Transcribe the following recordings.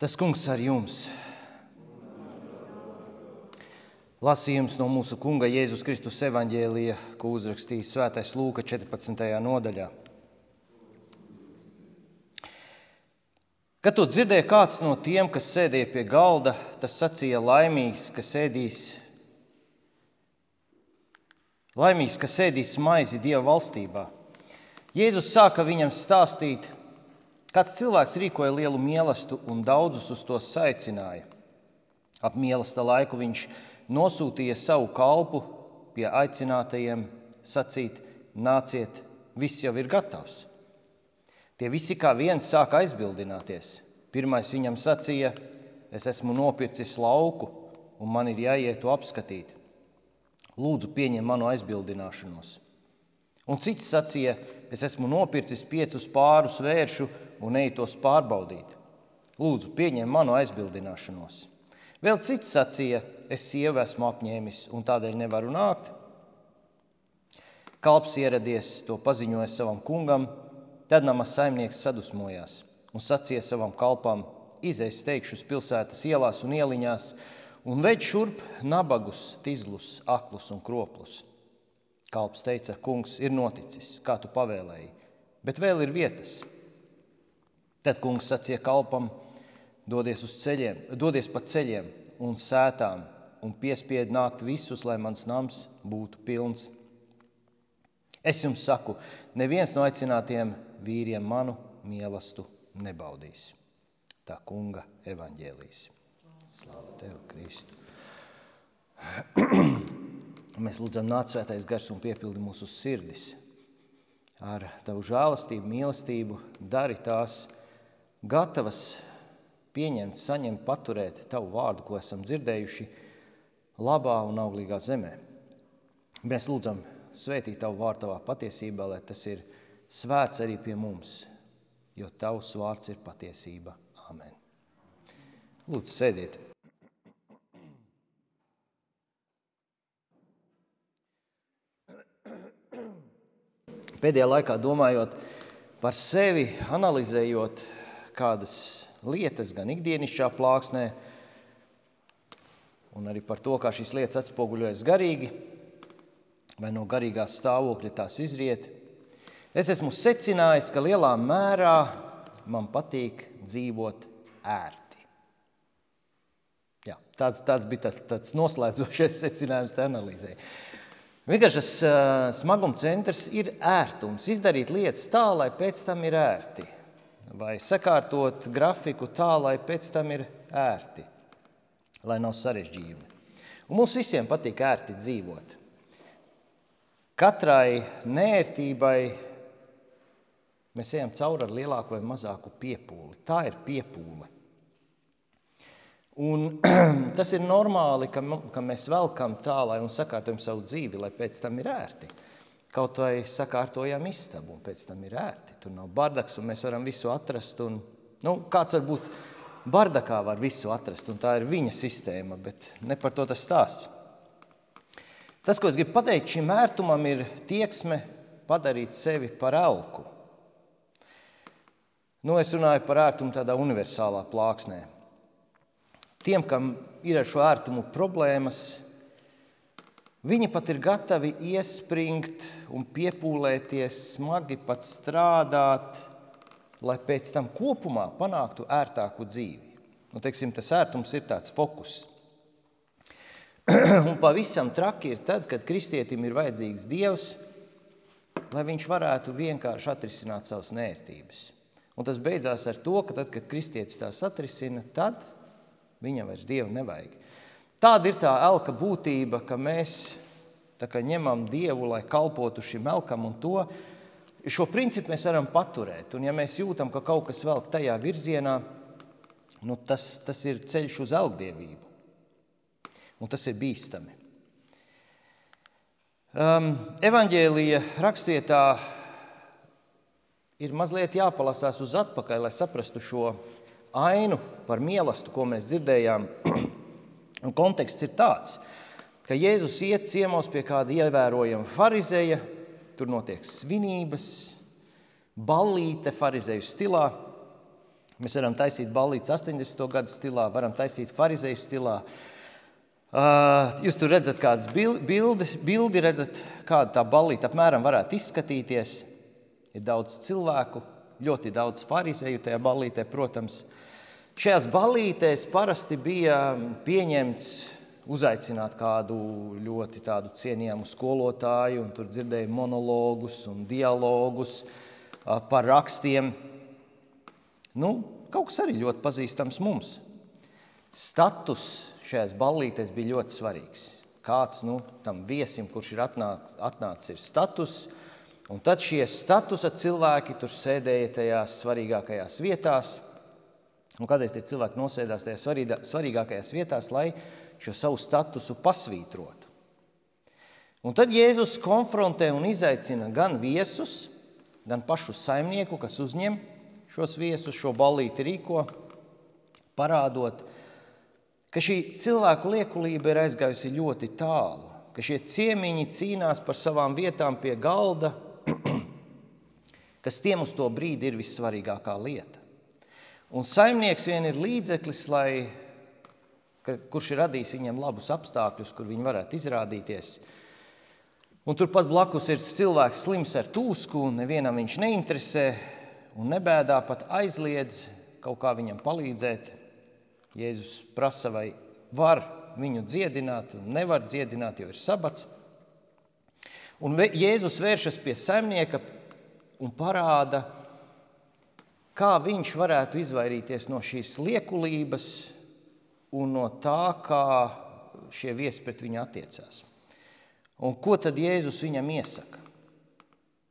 Tas kungs ar jums. Lasījums no mūsu kunga Jēzus Kristus evaņģēlija, ko uzrakstīja svētais Lūka 14. nodaļā. Kad to dzirdēja kāds no tiem, kas sēdēja pie galda, tas sacīja laimīgs, ka sēdīs maizi Dieva valstībā. Jēzus sāka viņam stāstīt, kāds cilvēks rīkoja lielu mielastu un daudzus uz to saicināja. Ap mielasta laiku viņš nosūtīja savu kalpu pie aicinātajiem sacīt, nāciet, viss jau ir gatavs. Tie visi kā viens sāka aizbildināties. Pirmais viņam sacīja, es esmu nopircis lauku un man ir jāiet to apskatīt. Lūdzu, pieņem manu aizbildināšanos. Un cits sacīja, es esmu nopircis 5 pārus vēršu un eju tos pārbaudīt. Lūdzu, pieņem manu aizbildināšanos. Vēl cits sacīja, es sievu esmu apņēmis un tādēļ nevaru nākt. Kalps ieradies, to paziņoja savam kungam, tad nama saimnieks sadusmojās un sacīja savam kalpam, izej steigšus pilsētas ielās un ieliņās un ved šurp nabagus, tizlus, aklus un kroplus. Kalps teica, kungs, ir noticis, kā tu pavēlēji, bet vēl ir vietas. Tad kungs sacīja kalpam, dodies pa ceļiem un sētām un piespied nākt visus, lai mans nams būtu pilns. Es jums saku, neviens no aicinātiem vīriem manu mielastu nebaudīs. Tā kunga evaņģēlijs. Slāva tev, Kristu. Mēs lūdzam, nāc svētais gars un piepildi mūsu sirdis. Ar tavu žēlastību, mīlestību dari tās gatavas pieņemt, saņemt, paturēt tavu vārdu, ko esam dzirdējuši labā un auglīgā zemē. Mēs lūdzam svētīt tavu vārdu tavā patiesībā, lai tas ir svēts arī pie mums, jo tavs vārds ir patiesība. Amen. Lūdzu, sēdiet. Pēdējā laikā domājot par sevi, analizējot kādas lietas, gan ikdienišķā plāksnē, un arī par to, kā šīs lietas atspoguļojas garīgi, vai no garīgā stāvokļa tās izriet. Es esmu secinājis, ka lielā mērā man patīk dzīvot ērti. Jā, tāds bija tāds noslēdzošais secinājums tā analīzē. Vienkārši tas smaguma centrs ir ērtums, izdarīt lietas tā, lai pēc tam ir ērti, vai sakārtot grafiku tā, lai pēc tam ir ērti, lai nav sarežģījumi. Un mums visiem patīk ērti dzīvot. Katrai neērtībai mēs ejam cauri ar lielāku vai mazāku piepūli. Tā ir piepūle. Un tas ir normāli, ka mēs velkam tālai un sakārtojam savu dzīvi, lai pēc tam ir ērti. Kaut vai sakārtojam istabu un pēc tam ir ērti. Tur nav bardaks un mēs varam visu atrast. Kāds varbūt bardakā var visu atrast un tā ir viņa sistēma, bet ne par to tas stāsts. Tas, ko es gribu pateikt, šim ērtumam ir tieksme padarīt sevi par elku. Es runāju par ērtumu tādā universālā plāksnē. Tiem, kam ir ar šo ērtumu problēmas, viņi pat ir gatavi iespringt un piepūlēties, smagi pat strādāt, lai pēc tam kopumā panāktu ērtāku dzīvi. Tas ērtums ir tāds fokus. Un pavisam traki ir tad, kad kristietim ir vajadzīgs Dievs, lai viņš varētu vienkārši atrisināt savas neērtības. Un tas beidzās ar to, ka tad, kad kristietis tās atrisina, tad viņam vairs Dievu nevajag. Tāda ir tā elka būtība, ka mēs ņemam Dievu, lai kalpotu šim elkam un to. Šo principu mēs varam paturēt. Un ja mēs jūtam, ka kaut kas velk tajā virzienā, tas ir ceļš uz elgdievību. Un tas ir bīstami. Evaņģēlija rakstvietā ir mazliet jāpalasās uz atpakaļ, lai saprastu šo ainu par mielastu, ko mēs dzirdējām. Un konteksts ir tāds, ka Jēzus iet ciemos pie kāda ievērojama farizeja, tur notiek svinības, ballīte farizeju stilā. Mēs varam taisīt ballītes 80. gadu stilā, varam taisīt farizeju stilā. Jūs tur redzat kādas bildi, redzat, kāda tā ballīte apmēram varētu izskatīties. Ir daudz cilvēku, ļoti daudz farizeju tajā ballītē, protams. Šajās ballītēs parasti bija pieņemts uzaicināt kādu ļoti tādu cienījamu skolotāju, un tur dzirdēja monologus un dialogus par rakstiem. Kaut kas arī ļoti pazīstams mums. Status šajās ballītēs bija ļoti svarīgs. Kāds tam viesim, kurš ir atnācis, ir status, un tad šie statusa cilvēki tur sēdēja tajās svarīgākajās vietās. Un kādreiz tie cilvēki nosēdās tajās svarīgākajās vietās, lai šo savu statusu pasvītrotu. Un tad Jēzus konfrontē un izaicina gan viesus, gan pašu saimnieku, kas uzņem šos viesus, šo ballīti rīko, parādot, ka šī cilvēku liekulība ir aizgājusi ļoti tālu, ka šie ciemiņi cīnās par savām vietām pie galda, kas tiem uz to brīdi ir vissvarīgākā lieta. Un saimnieks vien ir līdzeklis, kurš ir radījis viņam labus apstākļus, kur viņi varētu izrādīties. Un turpat blakus ir cilvēks slims ar tūsku, un nevienam viņš neinteresē un nebēdā, pat aizliedz kaut kā viņam palīdzēt. Jēzus prasa, vai var viņu dziedināt, un nevar dziedināt, jo ir sabats. Un Jēzus vēršas pie saimnieka un parāda, kā viņš varētu izvairīties no šīs liekulības un no tā, kā šie viesi pret viņu attiecās. Un ko tad Jēzus viņam iesaka?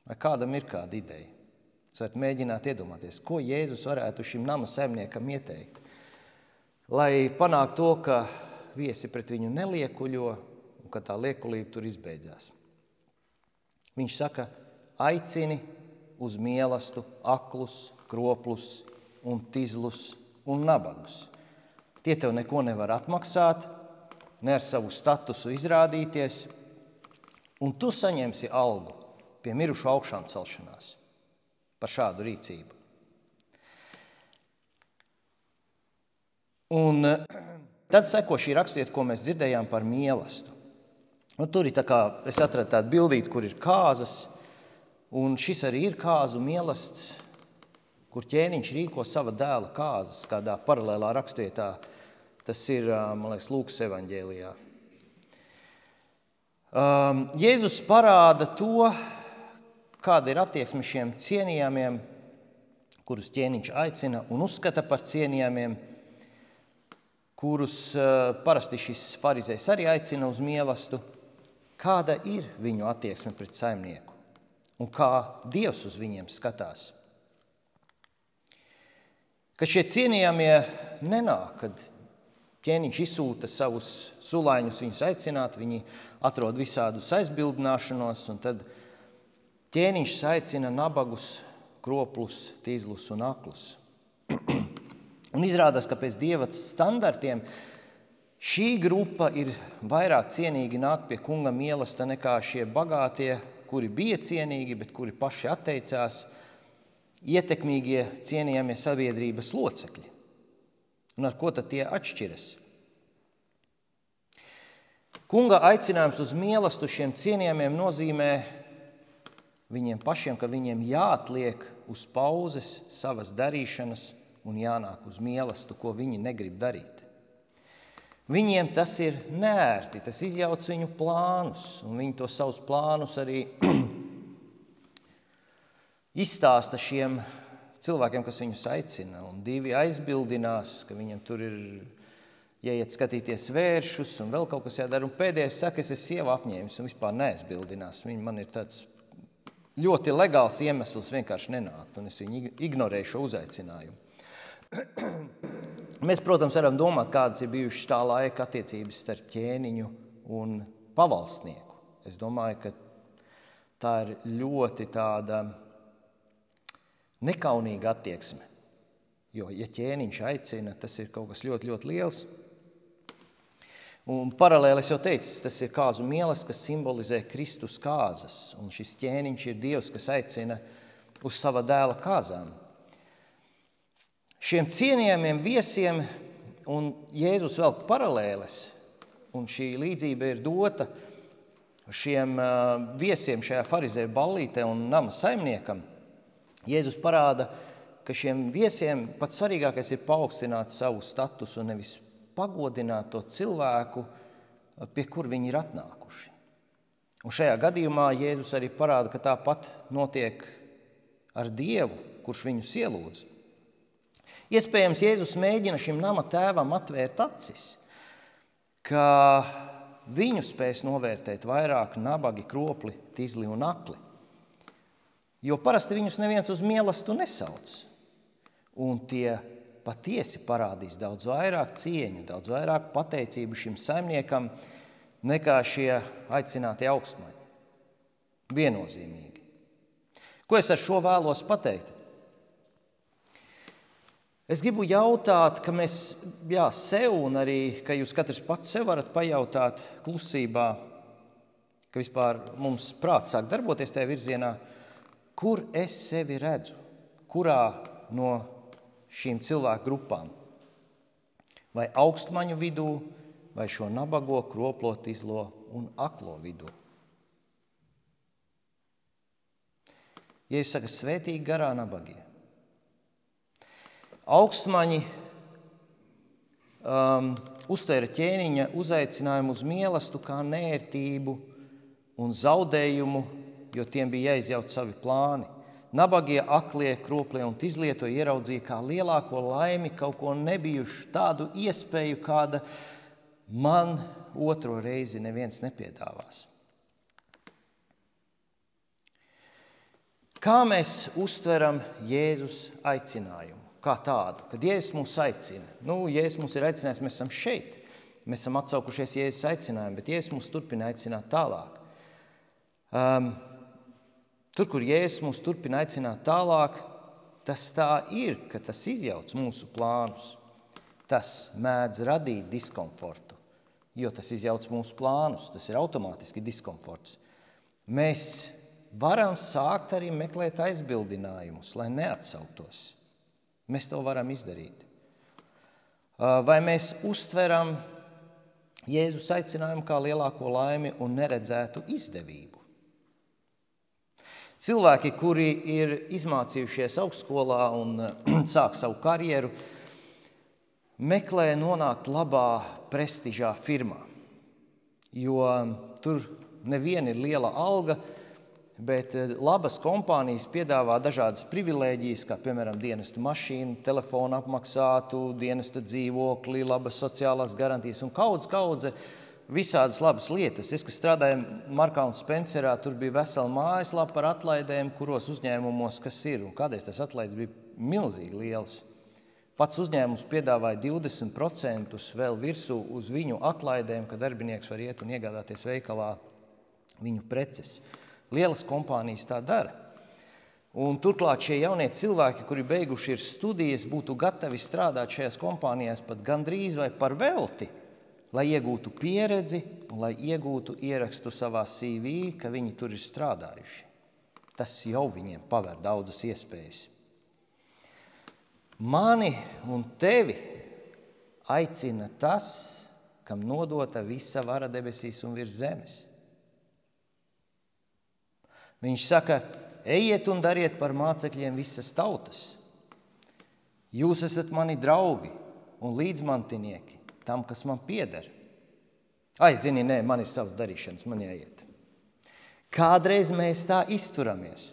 Vai kādam ir kāda ideja? Jūs varat mēģināt iedomāties, ko Jēzus varētu šim nama saimniekam ieteikt, lai panāktu to, ka viesi pret viņu neliekuļo un ka tā liekulība tur izbeidzās. Viņš saka, aicini uz mielastu aklus, kroplus un tizlus un nabagus. Tie tev neko nevar atmaksāt, ne ar savu statusu izrādīties, un tu saņemsi algu pie mirušu augšām celšanās par šādu rīcību. Un tad seko šī rakstiet, ko mēs dzirdējām par mielastu. Tur ir es atradu tādu bildīti, kur ir kāzas, un šis arī ir kāzu mielasts, kur ķēniņš rīko sava dēla kāzas, kādā paralēlā rakstietā. Tas ir, man liekas, Lūkas evaņģēlijā. Jēzus parāda to, kāda ir attieksme šiem cienījamiem, kurus ķēniņš aicina un uzskata par cienījamiem, kurus parasti šis farizejs arī aicina uz mielastu. Kāda ir viņu attieksme pret saimnieku un kā Dievs uz viņiem skatās? Ka šie cienījamie nenāk, kad ķēniņš izsūta savus sulaiņus viņus aicināt, viņi atrod visādus aizbildināšanos, un tad ķēniņš aicina nabagus, kroplus, tīzlus un aklus. Un izrādās, ka pēc Dieva standartiem šī grupa ir vairāk cienīgi nākt pie kunga mielasta nekā šie bagātie, kuri bija cienīgi, bet kuri paši atteicās, ietekmīgie, cienījamie sabiedrības locekļi. Un ar ko tad tie atšķiras? Kunga aicinājums uz mielastu šiem cienījamiem nozīmē viņiem pašiem, ka viņiem jāatliek uz pauzes savas darīšanas un jānāk uz mielastu, ko viņi negrib darīt. Viņiem tas ir neērti, tas izjauc viņu plānus, un viņi to savus plānus arī izstāsta šiem cilvēkiem, kas viņus aicina, un divi aizbildinās, ka viņam tur ir jāiet skatīties vēršus un vēl kaut kas jādara, un pēdējais saka, es esmu sievu apņēmis un vispār neaizbildinās. Man ir tāds ļoti legāls iemesls vienkārši nenākt, un es viņu ignorēju šo uzaicinājumu. Mēs, protams, varam domāt, kādas ir bijušas tā laika attiecības starp ķēniņu un pavalsnieku. Es domāju, ka tā ir ļoti tāda nekaunīga attieksme. Jo, ja ķēniņš aicina, tas ir kaut kas ļoti, ļoti liels. Un paralēli es jau teicu, tas ir kāzu mielas, kas simbolizē Kristus kāzas. Un šis ķēniņš ir Dievs, kas aicina uz sava dēla kāzām. Šiem cienījamiem viesiem, un Jēzus velk paralēles, un šī līdzība ir dota šiem viesiem šajā farizēju ballītē un nama saimniekam, Jēzus parāda, ka šiem viesiem pats svarīgākais ir paaugstināt savu statusu, nevis pagodināt to cilvēku, pie kur viņi ir atnākuši. Un šajā gadījumā Jēzus arī parāda, ka tāpat notiek ar Dievu, kurš viņus ielūdz. Iespējams, Jēzus mēģina šim nama tēvam atvērt acis, ka viņu spēs novērtēt vairāk nabagi, kropli, tizli un akli. Jo parasti viņus neviens uz mielastu nesauc. Un tie patiesi parādīs daudz vairāk cieņu, daudz vairāk pateicību šim saimniekam nekā šie aicinātie augstmaņi. Viennozīmīgi. Ko es ar šo vēlos pateikt? Es gribu jautāt, ka mēs sev un arī, ka jūs katrs pats sev varat pajautāt klusībā, ka vispār mums prāts sāk darboties tajā virzienā, kur es sevi redzu, kurā no šīm cilvēku grupām, vai augstmaņu vidū, vai šo nabago, kroplo, tizlo un aklo vidū. Jēzus saka, svētīgi garā nabagie. Augstmaņi uztvēra ķēniņa uzaicinājumu uz mielastu kā nērtību un zaudējumu, jo tiem bija jāizjauc savi plāni. Nabagie, aklie, kroplie un tizlie to ieraudzīja kā lielāko laimi, kaut ko nebijušu, tādu iespēju, kāda man otro reizi neviens nepiedāvās. Kā mēs uztveram Jēzus aicinājumu? Kā tādu, kad Jēzus mūs aicina. Jēzus mūs ir aicinājis, mēs esam šeit. Mēs esam atsaukušies Jēzus aicinājumu, bet Jēzus mūs turpina aicināt tālāk. Tur, kur Jēzus mūs turpina aicināt tālāk, tas tā ir, ka tas izjauc mūsu plānus. Tas mēdz radīt diskomfortu, jo tas izjauc mūsu plānus. Tas ir automātiski diskomforts. Mēs varam sākt arī meklēt aizbildinājumus, lai neatsauktos. Mēs to varam izdarīt. Vai mēs uztveram Jēzus aicinājumu kā lielāko laimi un neredzētu izdevību? Cilvēki, kuri ir izmācījušies augstskolā un sāk savu karjeru, meklē nonākt labā prestižā firmā, jo tur nevien ir liela alga, bet labas kompānijas piedāvā dažādas privilēģijas, kā piemēram dienesta mašīnu, telefonu apmaksātu, dienesta dzīvokli, labas sociālās garantijas un kaudze visādas labas lietas. Es, kas strādāju Markā un Spencerā, tur bija vesela mājaslapa ar atlaidēm, kuros uzņēmumos kas ir. Un kādreiz tas atlaides bija milzīgi liels. Pats uzņēmums piedāvāja 20% vēl virsū uz viņu atlaidēm, ka darbinieks var iet un iegādāties veikalā viņu preces. Lielas kompānijas tā dara. Un turklāt šie jaunie cilvēki, kuri beiguši ir studijas, būtu gatavi strādāt šajās kompānijās pat gandrīz vai par velti, lai iegūtu pieredzi un lai iegūtu ierakstu savā CV, ka viņi tur ir strādājuši. Tas jau viņiem paver daudzas iespējas. Mani un tevi aicina tas, kam nodota visa vara debesīs un virs zemes. Viņš saka, ejiet un dariet par mācekļiem visas tautas. Jūs esat mani draugi un līdzmantinieki tam, kas man pieder. Zini, nē, man ir savas darīšanas, man jāiet. Kādreiz mēs tā izturamies.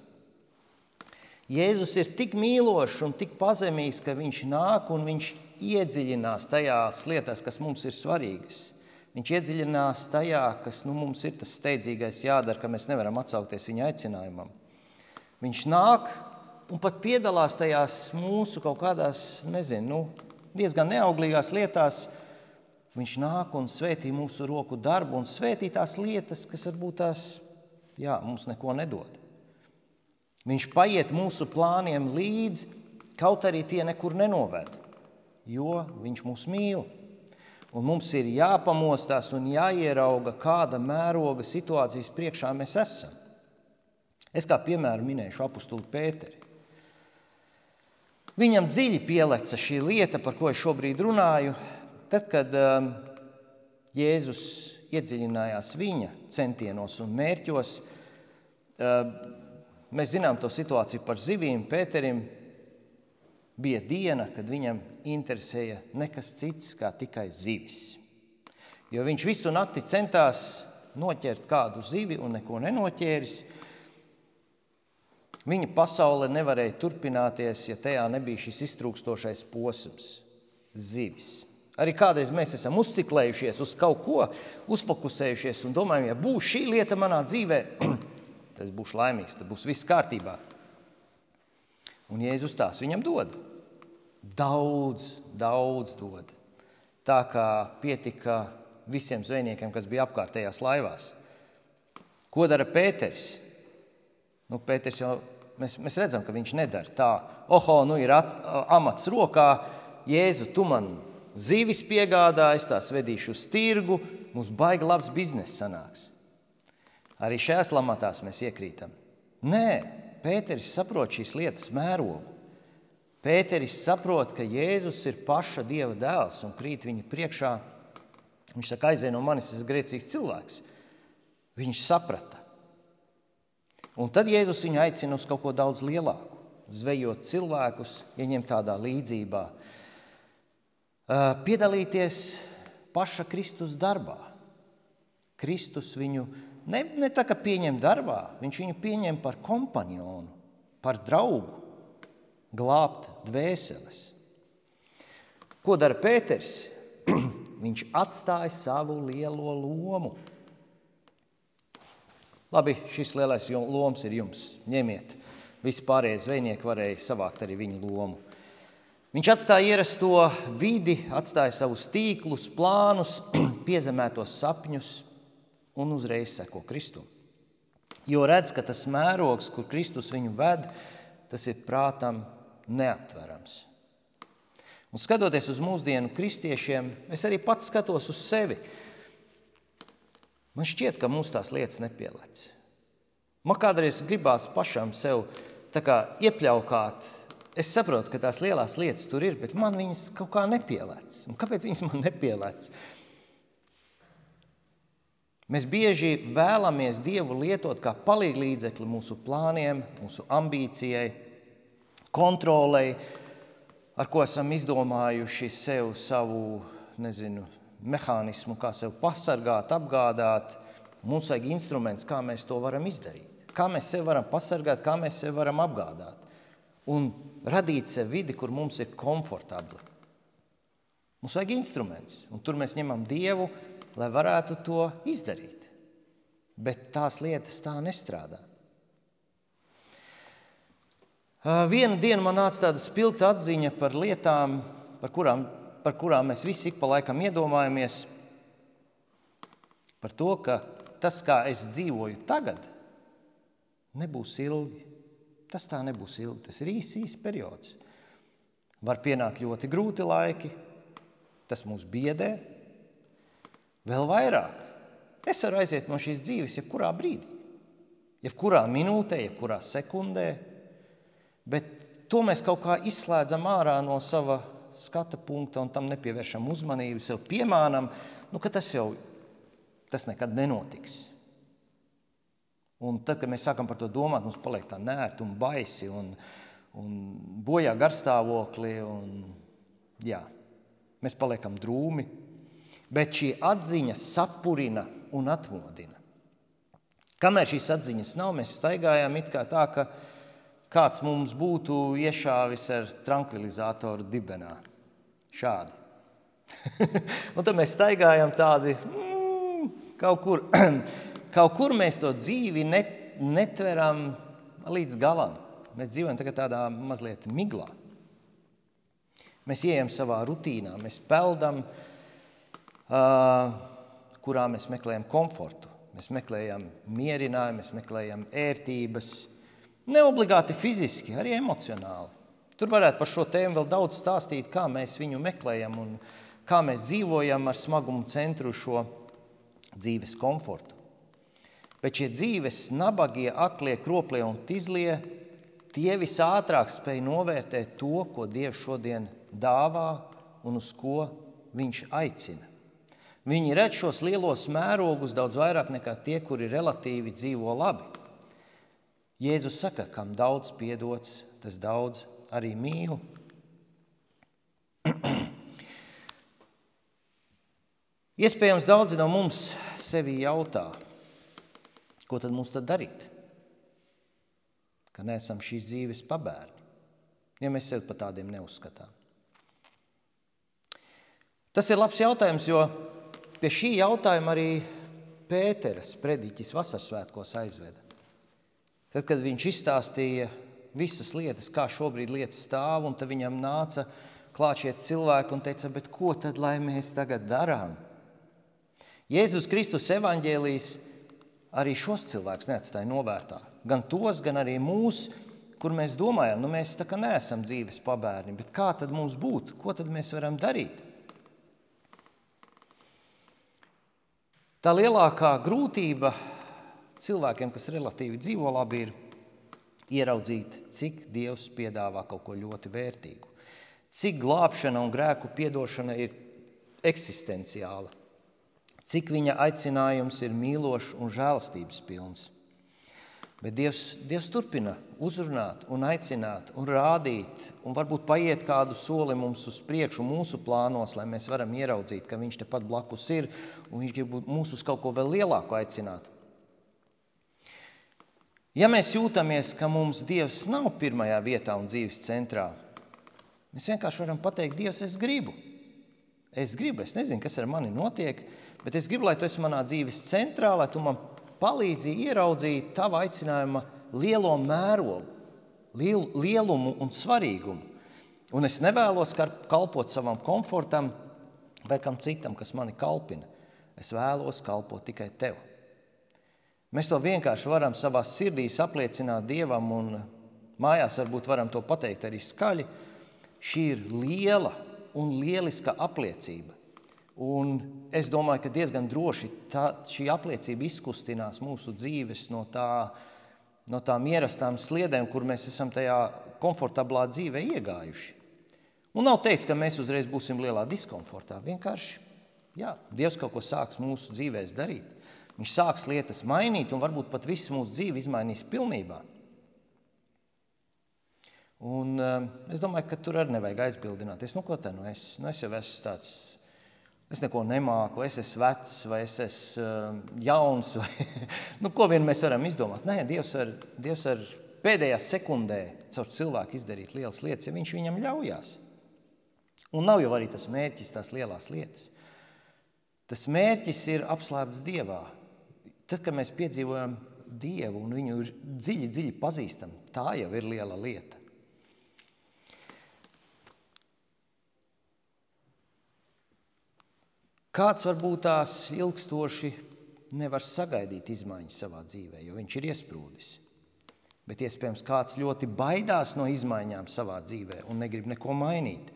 Jēzus ir tik mīlošs un tik pazemīgs, ka viņš nāk un viņš iedziļinās tajās lietās, kas mums ir svarīgas. Viņš iedziļinās tajā, kas mums ir tas steidzīgais jādara, ka mēs nevaram atsaukties viņa aicinājumam. Viņš nāk un pat piedalās tajās mūsu kaut kādās, diezgan neauglīgās lietās. Viņš nāk un svētī mūsu roku darbu un svētī tās lietas, kas varbūt tās, mums neko nedod. Viņš paiet mūsu plāniem līdzi, kaut arī tie nekur nenoved, jo viņš mūs mīl. Un mums ir jāpamostās un jāierauga, kāda mēroga situācijas priekšā mēs esam. Es kā piemēru minēšu apustuli Pēteri. Viņam dziļi pieleca šī lieta, par ko es šobrīd runāju, tad, kad Jēzus iedziļinājās viņa centienos un mērķos. Mēs zinām to situāciju par zivīm. Pēterim bija diena, kad viņam interesēja nekas cits kā tikai zivis. Jo viņš visu nakti centās noķert kādu zivi un neko nenoķēris. Viņa pasaule nevarēja turpināties, ja tajā nebija šis iztrūkstošais posms – zivis. Arī kādreiz mēs esam uzciklējušies uz kaut ko, uzfokusējušies un domājam, ja būs šī lieta manā dzīvē, tad es būšu laimīgs, tad būs viss kārtībā. Un Jēzus tās viņam dod. Daudz dod. Tā kā pietika visiem zvejniekiem, kas bija apkārtējās laivās. Ko dara Pēteris? Pēteris jau, mēs redzam, ka viņš nedara tā. Nu ir amats rokā, Jēzu, tu man zivis piegādā, es tās vedīšu uz tirgu, mums baigi labs bizness sanāks. Arī šajās lamatās mēs iekrītam. Nē, Pēteris saprot šīs lietas mērogu. Pēteris saprot, ka Jēzus ir paša Dieva dēls un krīt viņa priekšā. Viņš saka, aizej no manis, es esmu grēcīgs cilvēks. Viņš saprata. Un tad Jēzus viņu aicina uz kaut ko daudz lielāku. Zvejot cilvēkus, ieņemt tādā līdzībā. Piedalīties paša Kristus darbā. Kristus viņu ne tā kā pieņem darbā, viņš viņu pieņem par kompanjonu, par draugu, glābt dvēseles. Ko dara Pēteris? Viņš atstāja savu lielo lomu. Labi, šis lielais loms ir jums. Ņemiet. Visi pārējie zvejnieki varēja savākt arī viņa lomu. Viņš atstāja ierasto vidi, atstāja savus tīklus, plānus, piezemētos sapņus un uzreiz seko Kristum. Jo redz, ka tas mērogs, kur Kristus viņu ved, tas ir prātam neaptverams. Un skatoties uz mūsdienu kristiešiem, es arī pats skatos uz sevi. Man šķiet, ka mums tās lietas nepielec. Man kādreiz gribās pašam sev tā kā iepļaukāt. Es saprotu, ka tās lielās lietas tur ir, bet man viņas kaut kā nepielec. Un kāpēc viņas man nepielec? Mēs bieži vēlamies Dievu lietot kā palīglīdzekli mūsu plāniem, mūsu ambīcijai, kontrolei, ar ko esam izdomājuši savu mehānismu, kā sev pasargāt, apgādāt. Mums vajag instruments, kā mēs to varam izdarīt. Kā mēs sevi varam pasargāt, kā mēs sevi varam apgādāt. Un radīt sev vidi, kur mums ir komfortabli. Mums vajag instruments, un tur mēs ņemam Dievu, lai varētu to izdarīt. Bet tās lietas tā nestrādā. Vienu dienu man nāca tāda spilgta atziņa par lietām, par kurām mēs visi ik pa laikam iedomājamies. Par to, ka tas, kā es dzīvoju tagad, nebūs ilgi. Tas tā nebūs ilgi. Tas ir īs periods. Var pienākt ļoti grūti laiki. Tas mūs biedē. Vēl vairāk. Es varu aiziet no šīs dzīves jebkurā brīdī. Jebkurā minūtē, jebkurā sekundē. Bet to mēs kaut kā izslēdzam ārā no sava skata punkta un tam nepievēršam uzmanību, sev piemānam, ka tas nekad nenotiks. Un tad, kad mēs sākam par to domāt, mums paliek tā nērti un baisi un bojā garstāvokli mēs paliekam drūmi. Bet šī atziņa sapurina un atmodina. Kamēr šīs atziņas nav, mēs staigājām it kā tā, ka kāds mums būtu iešāvis ar trankvilizātoru dibenā. Šādi. Un tad mēs staigājam tādi kaut kur mēs to dzīvi netveram līdz galam. Mēs dzīvojam tagad tādā mazliet miglā. Mēs ieejam savā rutīnā, mēs peldam, kurā mēs meklējam komfortu. Mēs meklējam mierinājumu, mēs meklējam ērtības. Ne obligāti fiziski, arī emocionāli. Tur varētu par šo tēmu vēl daudz stāstīt, kā mēs viņu meklējam un kā mēs dzīvojam ar smagumu centru šo dzīves komfortu. Bet šie dzīves nabagie, aklie, kroplie un tizlie, tie visātrāk spēj novērtēt to, ko Dievs šodien dāvā un uz ko viņš aicina. Viņi redz šos lielos mērogus daudz vairāk nekā tie, kuri relatīvi dzīvo labi. Jēzus saka, kam daudz piedots, tas daudz arī mīl. Iespējams, daudzi no mums sevi jautā, ko tad mums darīt, ka neesam šīs dzīves pabērni, ja mēs sevi par tādiem neuzskatām. Tas ir labs jautājums, jo pie šī jautājuma arī Pēteras prediķis Vasarsvētkos aizveda. Tad, kad viņš izstāstīja visas lietas, kā šobrīd lietas stāv, un tad viņam nāca klāt šie cilvēki un teica, bet ko tad, lai mēs tagad darām? Jēzus Kristus evaņģēlijs arī šos cilvēkus neatstāja novērtā. Gan tos, gan arī mūs, kur mēs domājam, mēs tā kā neesam dzīves pabērni, bet kā tad mums būt? Ko tad mēs varam darīt? Tā lielākā grūtība cilvēkiem, kas relatīvi dzīvo labi, ir ieraudzīt, cik Dievs piedāvā kaut ko ļoti vērtīgu. Cik glābšana un grēku piedošana ir eksistenciāla. Cik viņa aicinājums ir mīlošs un žēlastības pilns. Bet Dievs turpina uzrunāt un aicināt un rādīt un varbūt paiet kādu soli mums uz priekšu mūsu plānos, lai mēs varam ieraudzīt, ka viņš tepat blakus ir un viņš grib mūs uz kaut ko vēl lielāku aicināt. Ja mēs jūtamies, ka mums Dievs nav pirmajā vietā un dzīves centrā, mēs vienkārši varam pateikt, Dievs, es gribu, es nezinu, kas ar mani notiek, bet es gribu, lai tu esi manā dzīves centrā, lai tu man palīdzi ieraudzīt tava aicinājuma lielo mērogu, lielumu un svarīgumu. Un es nevēlos kalpot savam komfortam vai kam citam, kas mani kalpina. Es vēlos kalpot tikai tev. Mēs to vienkārši varam savā sirdīs apliecināt Dievam un mājās varbūt varam to pateikt arī skaļi. Šī ir liela un lieliska apliecība. Un es domāju, ka diezgan droši šī apliecība izkustinās mūsu dzīves no tām ierastām sliedēm, kur mēs esam tajā komfortablā dzīvē iegājuši. Un nav teikts, ka mēs uzreiz būsim lielā diskomfortā. Vienkārši, Dievs kaut ko sāks mūsu dzīvēs darīt. Viņš sāks lietas mainīt un varbūt pat visu mūsu dzīvi izmainīs pilnībā. Un es domāju, ka tur arī nevajag aizbildināties. Ko te es? Es jau esmu tāds... Es neko nemāku, es esmu vecs, vai es esmu jauns, vai ko vien mēs varam izdomāt. Nē, Dievs var pēdējā sekundē caur cilvēku izdarīt lielas lietas, ja viņš viņam ļaujās. Un nav jau arī tas mērķis, tās lielās lietas. Tas mērķis ir apslēpts Dievā. Tad, kad mēs piedzīvojam Dievu un viņu dziļi pazīstam, tā jau ir liela lieta. Kāds varbūt tās ilgstoši nevar sagaidīt izmaiņas savā dzīvē, jo viņš ir iesprūdis. Bet iespējams kāds ļoti baidās no izmaiņām savā dzīvē un negrib neko mainīt.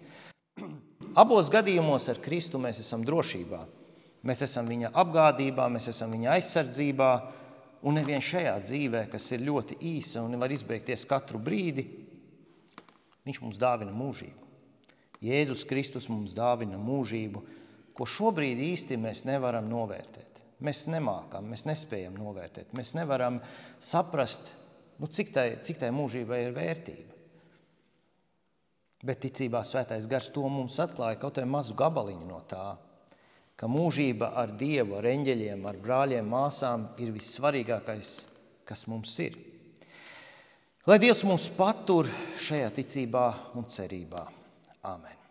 Abos gadījumos ar Kristu mēs esam drošībā. Mēs esam viņa apgādībā, mēs esam viņa aizsardzībā un nevien šajā dzīvē, kas ir ļoti īsa un var izbeigties katru brīdi, viņš mums dāvina mūžību. Jēzus Kristus mums dāvina mūžību, ko šobrīd īsti mēs nevaram novērtēt. Mēs nemākam, mēs nespējam novērtēt. Mēs nevaram saprast, cik tai mūžībai ir vērtība. Bet ticībā Svētais Gars to mums atklāja kaut vai mazu gabaliņu no tā, ka mūžība ar Dievu, ar eņģeļiem, ar brāļiem, māsām ir vissvarīgākais, kas mums ir. Lai Dievs mums patur šajā ticībā un cerībā. Āmen.